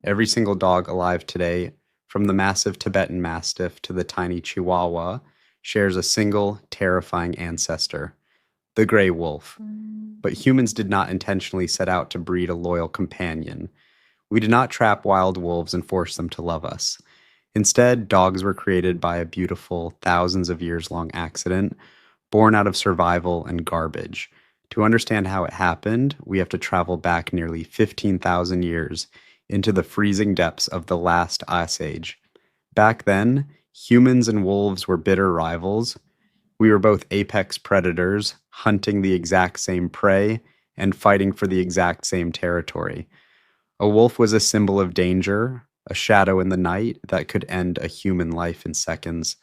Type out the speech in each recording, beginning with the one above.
Every single dog alive today, from the massive Tibetan Mastiff to the tiny Chihuahua, shares a single terrifying ancestor, the gray wolf. But humans did not intentionally set out to breed a loyal companion. We did not trap wild wolves and force them to love us. Instead, dogs were created by a beautiful, thousands of years long accident, born out of survival and garbage. To understand how it happened, we have to travel back nearly 15,000 years into the freezing depths of the last ice age. Back then, humans and wolves were bitter rivals. We were both apex predators, hunting the exact same prey and fighting for the exact same territory. A wolf was a symbol of danger, a shadow in the night that could end a human life in seconds.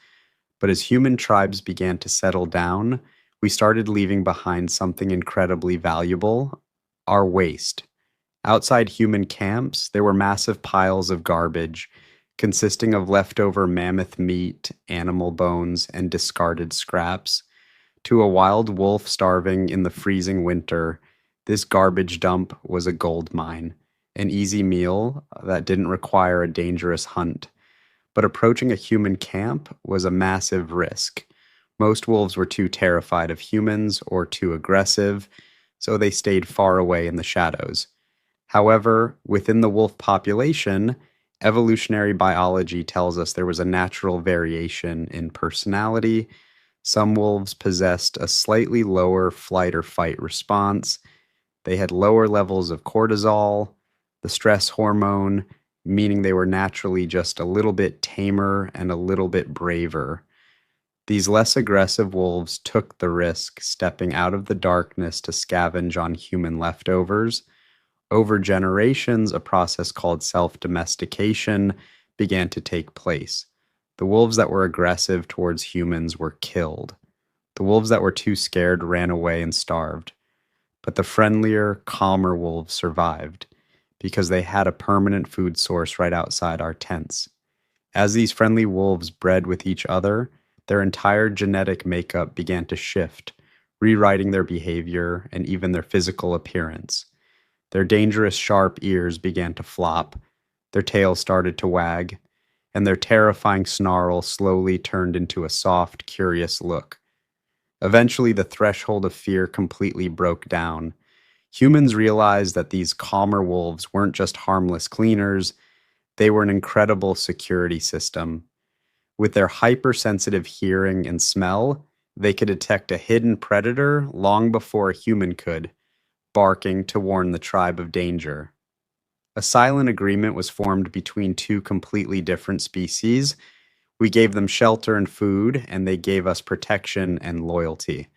But as human tribes began to settle down, we started leaving behind something incredibly valuable: our waste. Outside human camps, there were massive piles of garbage consisting of leftover mammoth meat, animal bones, and discarded scraps. To a wild wolf starving in the freezing winter, this garbage dump was a gold mine, an easy meal that didn't require a dangerous hunt. But approaching a human camp was a massive risk. Most wolves were too terrified of humans or too aggressive, so they stayed far away in the shadows. However, within the wolf population, evolutionary biology tells us there was a natural variation in personality. Some wolves possessed a slightly lower flight or fight response. They had lower levels of cortisol, the stress hormone, meaning they were naturally just a little bit tamer and a little bit braver. These less aggressive wolves took the risk, stepping out of the darkness to scavenge on human leftovers. Over generations, a process called self-domestication began to take place. The wolves that were aggressive towards humans were killed. The wolves that were too scared ran away and starved. But the friendlier, calmer wolves survived because they had a permanent food source right outside our tents. As these friendly wolves bred with each other, their entire genetic makeup began to shift, rewriting their behavior and even their physical appearance. Their dangerous, sharp ears began to flop, their tails started to wag, and their terrifying snarl slowly turned into a soft, curious look. Eventually, the threshold of fear completely broke down. Humans realized that these calmer wolves weren't just harmless cleaners, they were an incredible security system. With their hypersensitive hearing and smell, they could detect a hidden predator long before a human could, barking to warn the tribe of danger. A silent agreement was formed between two completely different species. We gave them shelter and food, and they gave us protection and loyalty.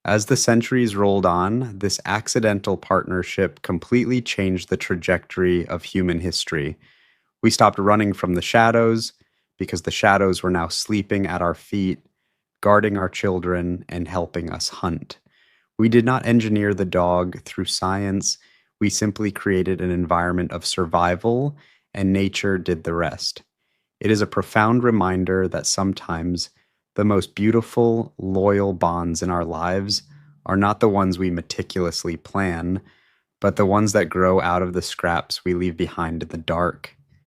As the centuries rolled on, this accidental partnership completely changed the trajectory of human history. We stopped running from the shadows because the shadows were now sleeping at our feet, guarding our children, and helping us hunt. We did not engineer the dog through science. We simply created an environment of survival, and nature did the rest. It is a profound reminder that sometimes the most beautiful, loyal bonds in our lives are not the ones we meticulously plan, but the ones that grow out of the scraps we leave behind in the dark.